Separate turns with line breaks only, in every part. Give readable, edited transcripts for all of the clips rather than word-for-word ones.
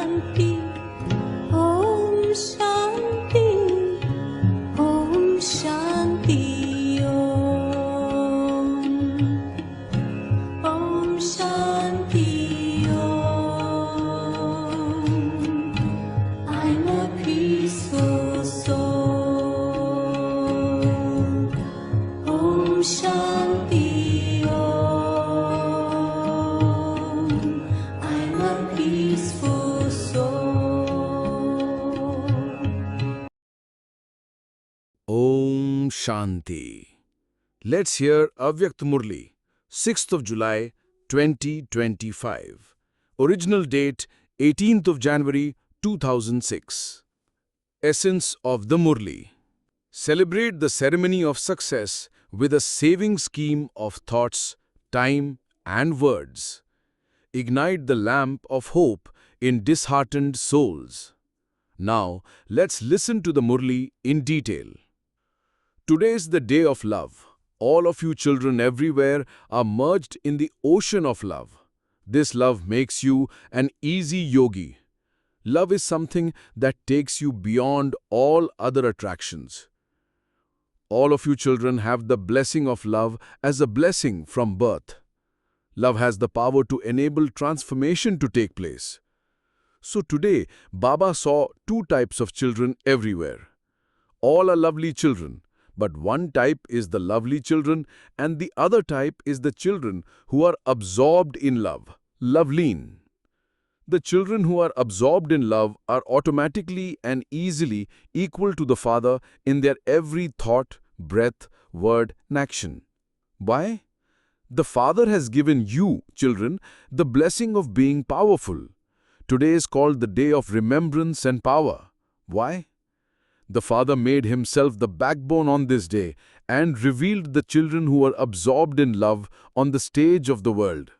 Shanti, Om Shanti, Om Shanti, Om Shanti, Om. I'm a peaceful soul. Om Shanti, Om. I'm a peaceful soul.
Om Shanti. Let's hear Avyakt Murli, 6th of July, 2025. Original date, 18th of January, 2006. Essence of the Murli. Celebrate the ceremony of success with a saving scheme of thoughts, time, and words. Ignite the lamp of hope in disheartened souls. Now, let's listen to the Murli in detail. Today is the day of love. All of you children everywhere are merged in the ocean of love. This love makes you an easy yogi. Love is something that takes you beyond all other attractions. All of you children have the blessing of love as a blessing from birth. Love has the power to enable transformation to take place. So today, Baba saw two types of children everywhere. All are lovely children, but one type is the lovely children and the other type is the children who are absorbed in love, loveleen. The children who are absorbed in love are automatically and easily equal to the Father in their every thought, breath, word, and action. Why? The Father has given you, children, the blessing of being powerful. Today is called the day of remembrance and power. Why? The Father made Himself the backbone on this day and revealed the children who are absorbed in love on the stage of the world.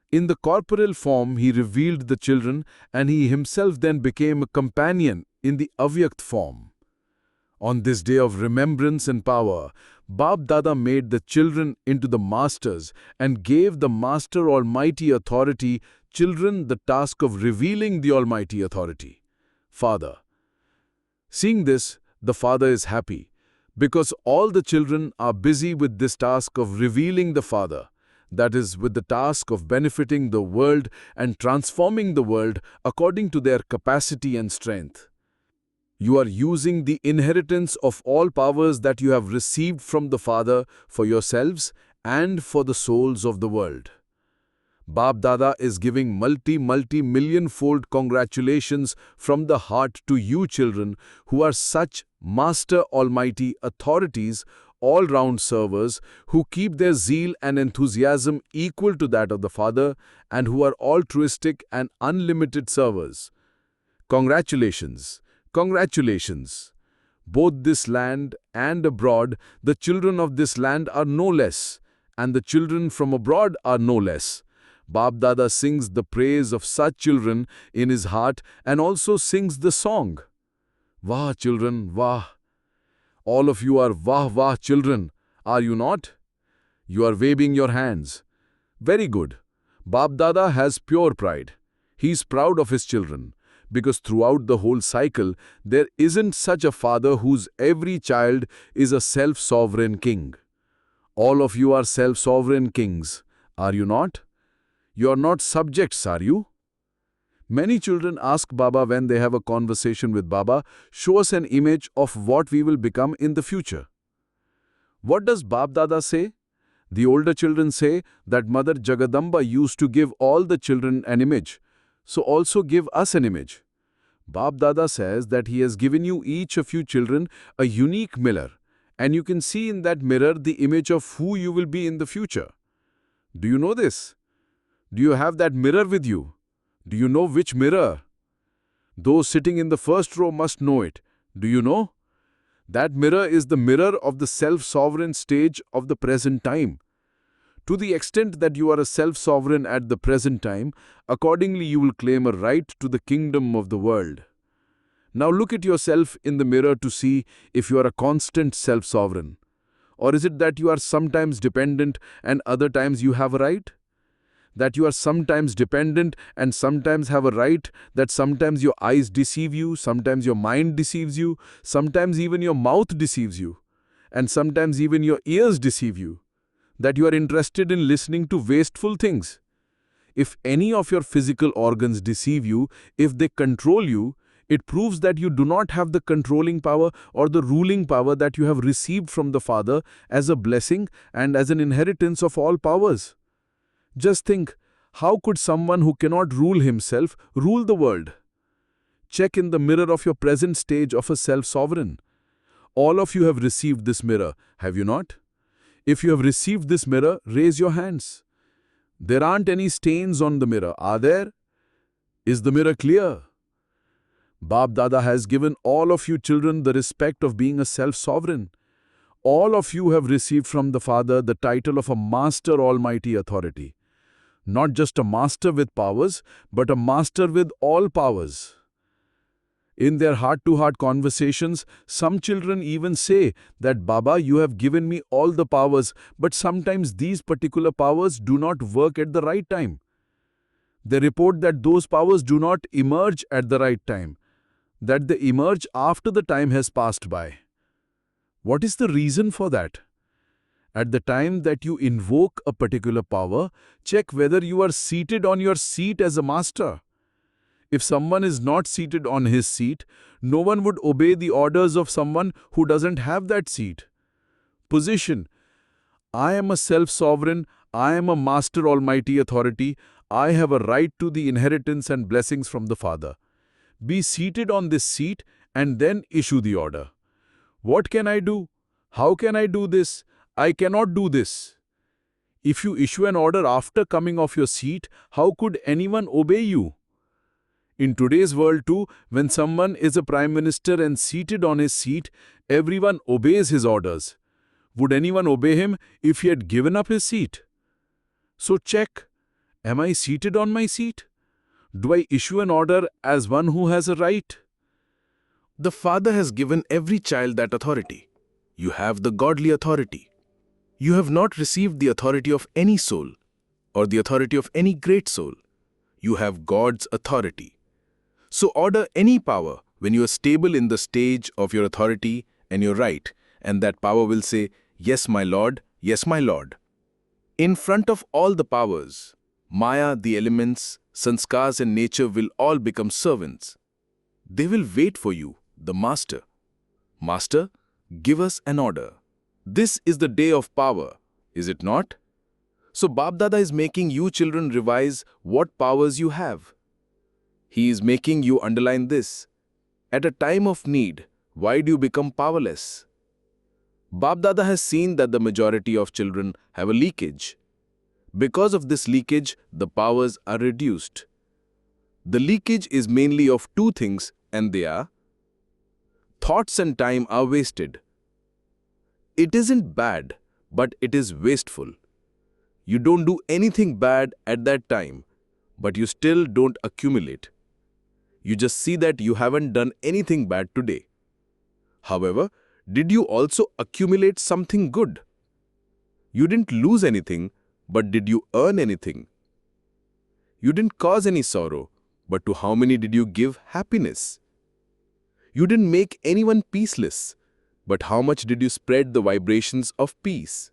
In the corporeal form, He revealed the children and He Himself then became a companion in the Avyakt form. On this day of remembrance and power, Bab Dada made the children into the masters and gave the Master Almighty Authority children the task of revealing the Almighty Authority. Father. Seeing this, the Father is happy because all the children are busy with this task of revealing the Father, that is, with the task of benefiting the world and transforming the world according to their capacity and strength. You are using the inheritance of all powers that you have received from the Father for yourselves and for the souls of the world. Bab Dada is giving multi-million-fold congratulations from the heart to you children who are such Master Almighty authorities, all-round servers who keep their zeal and enthusiasm equal to that of the Father and who are altruistic and unlimited servers. Congratulations! Congratulations! Both this land and abroad, the children of this land are no less, and the children from abroad are no less. Bab Dada sings the praise of such children in his heart and also sings the song. Wah children, wah! All of you are wah wah children, are you not? You are waving your hands. Very good. Bab Dada has pure pride. He is proud of his children, because throughout the whole cycle, there isn't such a father whose every child is a self-sovereign king. All of you are self-sovereign kings, are you not? You are not subjects, are you? Many children ask Baba when they have a conversation with Baba, show us an image of what we will become in the future. What does Bab Dada say? The older children say that Mother Jagadamba used to give all the children an image, so also give us an image. Bab Dada says that he has given you each of you children a unique mirror, and you can see in that mirror the image of who you will be in the future. Do you know this? Do you have that mirror with you? Do you know which mirror? Those sitting in the first row must know it. Do you know? That mirror is the mirror of the self-sovereign stage of the present time. To the extent that you are a self-sovereign at the present time, accordingly you will claim a right to the kingdom of the world. Now look at yourself in the mirror to see if you are a constant self-sovereign. Or is it that you are sometimes dependent and other times you have a right? that you are sometimes dependent and sometimes have a right, that sometimes your eyes deceive you, sometimes your mind deceives you, sometimes even your mouth deceives you, and sometimes even your ears deceive you, that you are interested in listening to wasteful things. If any of your physical organs deceive you, if they control you, it proves that you do not have the controlling power or the ruling power that you have received from the Father as a blessing and as an inheritance of all powers. Just think, how could someone who cannot rule himself rule the world? Check in the mirror of your present stage of a self-sovereign. All of you have received this mirror, have you not? If you have received this mirror, raise your hands. There aren't any stains on the mirror, are there? Is the mirror clear? Bab Dada has given all of you children the respect of being a self-sovereign. All of you have received from the Father the title of a Master Almighty Authority. Not just a master with powers, but a master with all powers. In their heart-to-heart conversations, some children even say that, Baba, you have given me all the powers, but sometimes these particular powers do not work at the right time. They report that those powers do not emerge at the right time, that they emerge after the time has passed by. What is the reason for that? At the time that you invoke a particular power, check whether you are seated on your seat as a master. If someone is not seated on his seat, no one would obey the orders of someone who doesn't have that seat. Position. I am a self-sovereign, I am a Master Almighty Authority, I have a right to the inheritance and blessings from the Father. Be seated on this seat and then issue the order. What can I do? How can I do this? I cannot do this. If you issue an order after coming off your seat, how could anyone obey you? In today's world too, when someone is a Prime Minister and seated on his seat, everyone obeys his orders. Would anyone obey him if he had given up his seat? So check, am I seated on my seat? Do I issue an order as one who has a right? The Father has given every child that authority. You have the godly authority. You have not received the authority of any soul or the authority of any great soul. You have God's authority. So order any power when you are stable in the stage of your authority and your right, and that power will say, yes, my Lord, yes, my Lord. In front of all the powers, Maya, the elements, sanskars and nature will all become servants. They will wait for you, the Master. Master, give us an order. This is the day of power, is it not? So Bab Dada is making you children revise what powers you have. He is making you underline this. At a time of need, why do you become powerless? Bab Dada has seen that the majority of children have a leakage. Because of this leakage, the powers are reduced. The leakage is mainly of two things, and they are: thoughts and time are wasted. It isn't bad, but it is wasteful. You don't do anything bad at that time, but you still don't accumulate. You just see that you haven't done anything bad today. However, did you also accumulate something good? You didn't lose anything, but did you earn anything? You didn't cause any sorrow, but to how many did you give happiness? You didn't make anyone peaceless, but how much did you spread the vibrations of peace?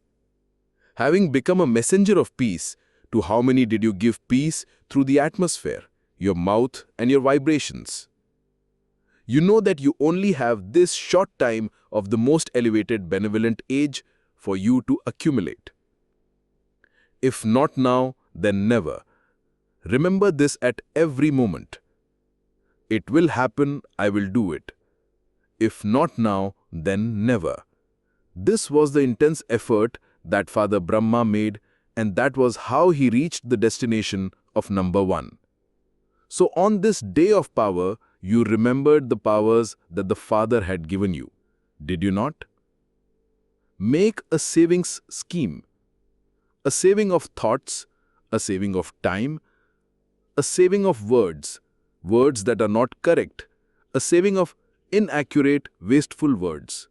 Having become a messenger of peace, to how many did you give peace through the atmosphere, your mouth and your vibrations? You know that you only have this short time of the most elevated benevolent age for you to accumulate. If not now, then never. Remember this at every moment. It will happen, I will do it. If not now, then never. This was the intense effort that Father Brahma made, and that was how he reached the destination of number 1. So on this day of power, you remembered the powers that the Father had given you. Did you not? Make a savings scheme. A saving of thoughts, a saving of time, a saving of words that are not correct, a saving of inaccurate, wasteful words.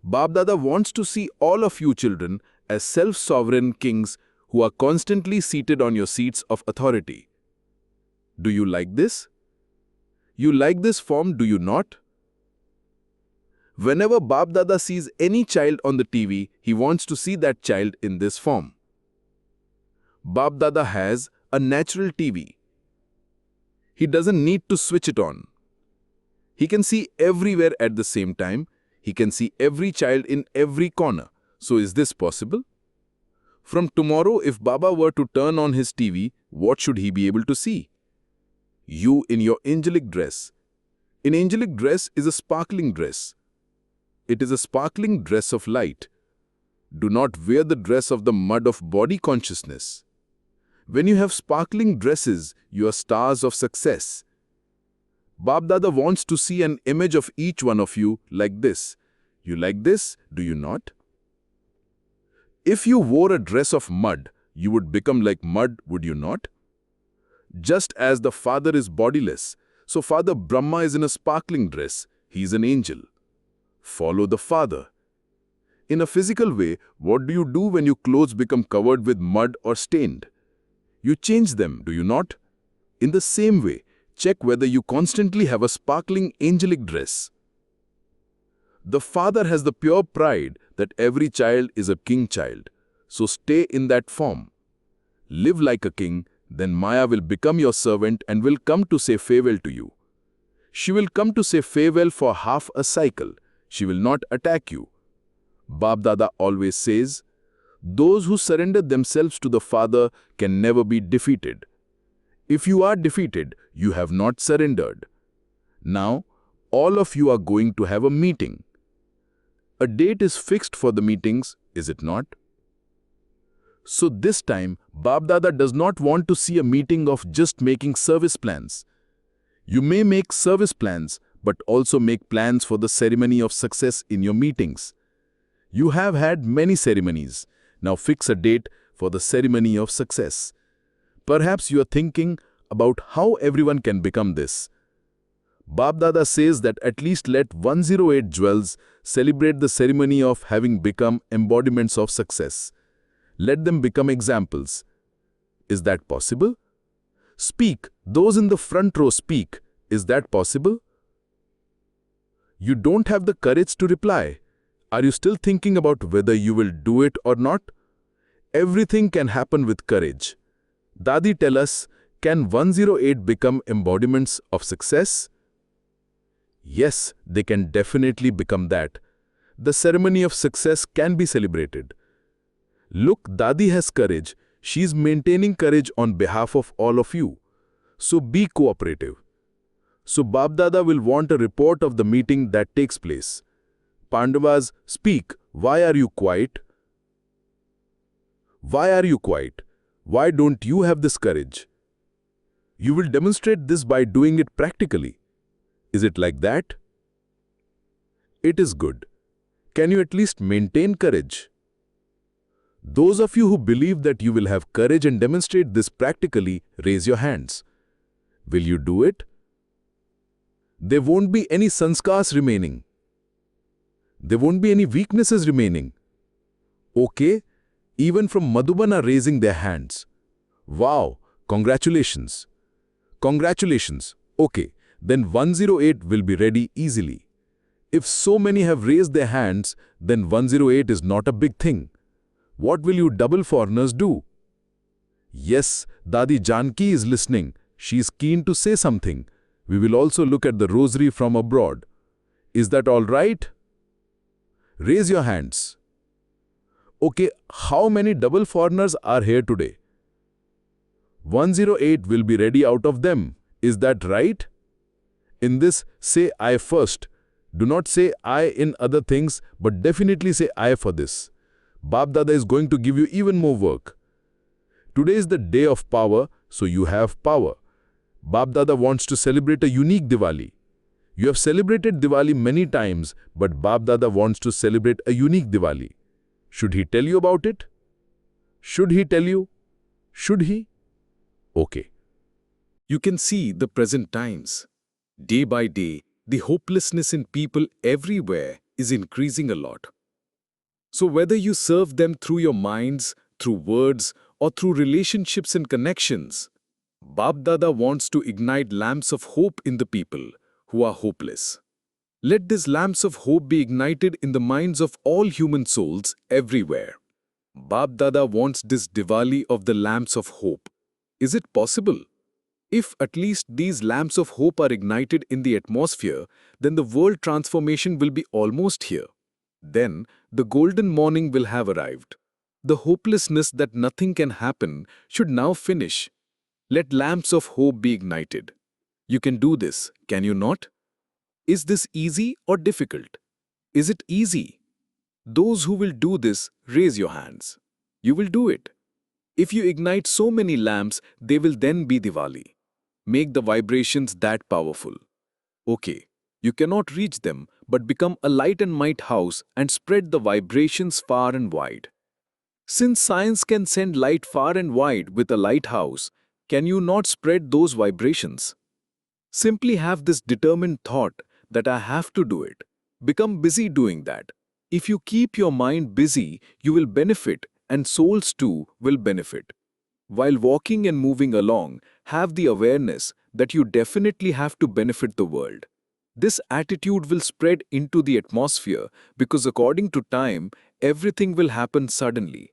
Bab Dada wants to see all of you children as self-sovereign kings who are constantly seated on your seats of authority. Do you like this? You like this form, do you not? Whenever Bap Dada sees any child on the TV, he wants to see that child in this form. Bap Dada has a natural TV. He doesn't need to switch it on. He can see everywhere at the same time. He can see every child in every corner. So is this possible? From tomorrow, if Baba were to turn on his TV, what should he be able to see? You in your angelic dress. An angelic dress is a sparkling dress. It is a sparkling dress of light. Do not wear the dress of the mud of body consciousness. When you have sparkling dresses, you are stars of success. Bap Dada wants to see an image of each one of you like this. You like this, do you not? If you wore a dress of mud, you would become like mud, would you not? Just as the Father is bodiless, so Father Brahma is in a sparkling dress. He is an angel. Follow the Father. In a physical way, what do you do when your clothes become covered with mud or stained? You change them, do you not? In the same way, check whether you constantly have a sparkling angelic dress. The Father has the pure pride that every child is a king child, so stay in that form. Live like a king, then Maya will become your servant and will come to say farewell to you. She will come to say farewell for half a cycle. She will not attack you. Bap Dada always says, those who surrender themselves to the Father can never be defeated. If you are defeated, you have not surrendered. Now, all of you are going to have a meeting. A date is fixed for the meetings, is it not? So this time, Bap Dada does not want to see a meeting of just making service plans. You may make service plans, but also make plans for the ceremony of success in your meetings. You have had many ceremonies. Now fix a date for the ceremony of success. Perhaps you are thinking about how everyone can become this. Bap Dada says that at least let 108 jewels celebrate the ceremony of having become embodiments of success. Let them become examples. Is that possible? Speak. Those in the front row speak. Is that possible? You don't have the courage to reply. Are you still thinking about whether you will do it or not? Everything can happen with courage. Dadi tell us, can 108 become embodiments of success? Yes, they can definitely become that. The ceremony of success can be celebrated. Look, Dadi has courage. She is maintaining courage on behalf of all of you. So be cooperative. So Bap Dada will want a report of the meeting that takes place. Pandavas, speak. Why are you quiet? Why are you quiet? Why don't you have this courage? You will demonstrate this by doing it practically. Is it like that? It is good. Can you at least maintain courage? Those of you who believe that you will have courage and demonstrate this practically, raise your hands. Will you do it? There won't be any sanskars remaining. There won't be any weaknesses remaining. Okay, even from Madhuban are raising their hands. Wow, congratulations. Congratulations. Okay, then 108 will be ready easily. If so many have raised their hands, then 108 is not a big thing. What will you double foreigners do? Yes, Dadi Janki is listening. She is keen to say something. We will also look at the rosary from abroad. Is that all right? Raise your hands. Okay, how many double foreigners are here today? 108 will be ready out of them. Is that right? In this, say I first. Do not say I in other things, but definitely say I for this. Bap Dada is going to give you even more work. Today is the day of power, so you have power. Bap Dada wants to celebrate a unique Diwali. You have celebrated Diwali many times, but Bap Dada wants to celebrate a unique Diwali. Should he tell you about it? Should he tell you? Should he? Okay. You can see the present times. Day by day, the hopelessness in people everywhere is increasing a lot. So whether you serve them through your minds, through words,
or through relationships and connections. Bap Dada wants to ignite lamps of hope in the people who are hopeless. Let these lamps of hope be ignited in the minds of all human souls everywhere. Bap Dada wants this Diwali of the lamps of hope. Is it possible? If at least these lamps of hope are ignited in the atmosphere, then the world transformation will be almost here. Then the golden morning will have arrived. The hopelessness that nothing can happen should now finish. Let lamps of hope be ignited. You can do this, can you not? Is this easy or difficult? Is it easy? Those who will do this, raise your hands. You will do it. If you ignite so many lamps, they will then be Diwali. Make the vibrations that powerful. Okay, you cannot reach them, but become a light and might house and spread the vibrations far and wide. Since science can send light far and wide with a lighthouse, can you not spread those vibrations? Simply have this determined thought that I have to do it. Become busy doing that. If you keep your mind busy, you will benefit, and souls too will benefit. While walking and moving along, have the awareness that you definitely have to benefit the world. This attitude will spread into the atmosphere because according to time, everything will happen suddenly.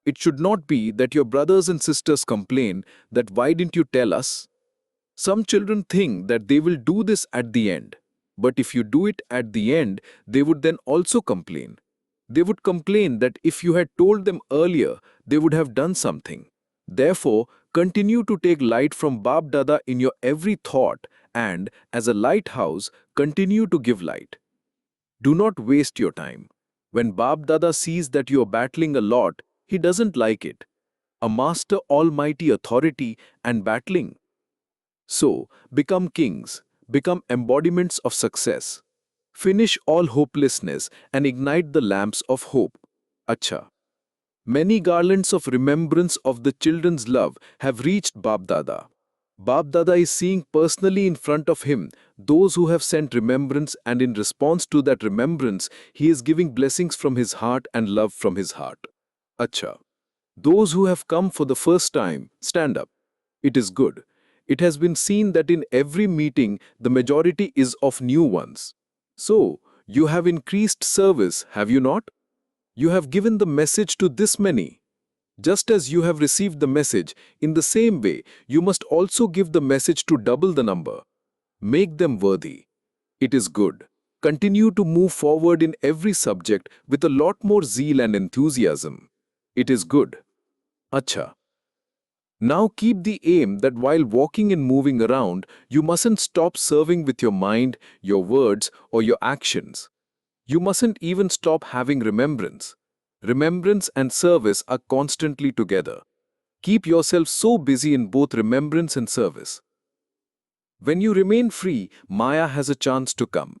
It should not be that your brothers and sisters complain that why didn't you tell us? Some children think that they will do this at the end. But if you do it at the end, they would then also complain. They would complain that if you had told them earlier, they would have done something. Therefore, continue to take light from Bap Dada in your every thought and, as a lighthouse, continue to give light. Do not waste your time. When Bap Dada sees that you are battling a lot, he doesn't like it. A master almighty authority and battling. So, become kings, become embodiments of success. Finish all hopelessness and ignite the lamps of hope. Acha. Many garlands of remembrance of the children's love have reached Bap Dada. Bap Dada is seeing personally in front of him those who have sent remembrance, and in response to that remembrance, he is giving blessings from his heart and love from his heart. Acha. Those who have come for the first time, stand up. It is good. It has been seen that in every meeting, the majority is of new ones. So, you have increased service, have you not? You have given the message to this many. Just as you have received the message, in the same way, you must also give the message to double the number. Make them worthy. It is good. Continue to move forward in every subject with a lot more zeal and enthusiasm. It is good. Acha. Now keep the aim that while walking and moving around, you mustn't stop serving with your mind, your words, or your actions. You mustn't even stop having remembrance. Remembrance and service are constantly together. Keep yourself so busy in both remembrance and service. When you remain free, Maya has a chance to come.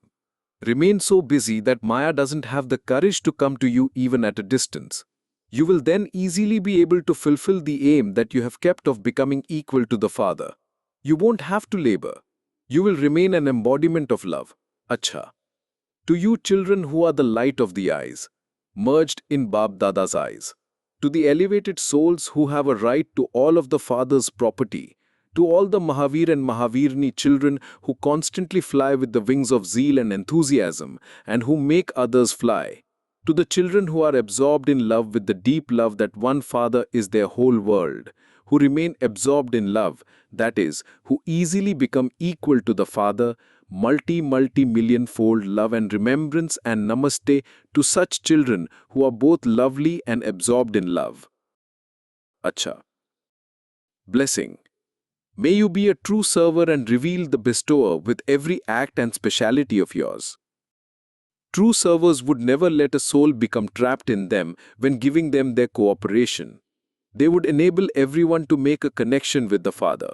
Remain so busy that Maya doesn't have the courage to come to you even at a distance. You will then easily be able to fulfill the aim that you have kept of becoming equal to the Father. You won't have to labor. You will remain an embodiment of love. Acha. To you children who are the light of the eyes, merged in Bap Dada's eyes. To the elevated souls who have a right to all of the Father's property. To all the Mahavir and Mahavirni children who constantly fly with the wings of zeal and enthusiasm and who make others fly. To the children who are absorbed in love with the deep love that one Father is their whole world, who remain absorbed in love, that is, who easily become equal to the Father, multi-million-fold love and remembrance and namaste to such children who are both lovely and absorbed in love. Acha. Blessing. May you be a true server and reveal the bestower with every act and speciality of yours. True servers would never let a soul become trapped in them when giving them their cooperation. They would enable everyone to make a connection with the Father.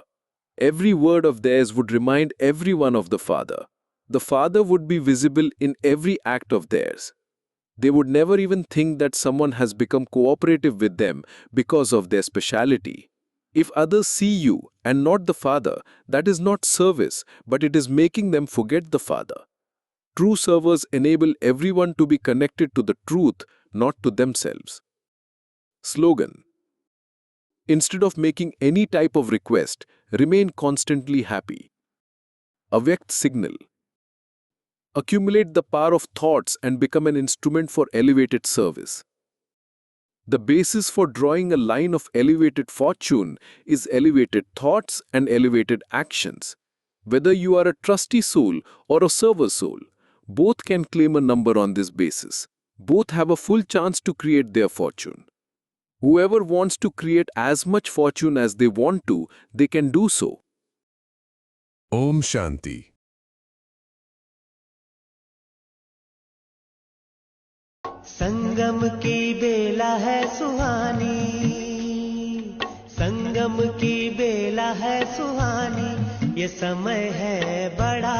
Every word of theirs would remind everyone of the Father. The Father would be visible in every act of theirs. They would never even think that someone has become cooperative with them because of their speciality. If others see you and not the Father, that is not service, but it is making them forget the Father. True servers enable everyone to be connected to the truth, not to themselves. Slogan. Instead of making any type of request, remain constantly happy. Avyakt signal. Accumulate the power of thoughts and become an instrument for elevated service. The basis for drawing a line of elevated fortune is elevated thoughts and elevated actions. Whether you are a trusty soul or a server soul, both can claim a number on this basis. Both have a full chance to create their fortune. Whoever wants to create as much fortune as they want to, they can do so.
Om Shanti.
संगम की बेला है सुहानी, संगम की बेला है सुहानी, ये समय है बड़ा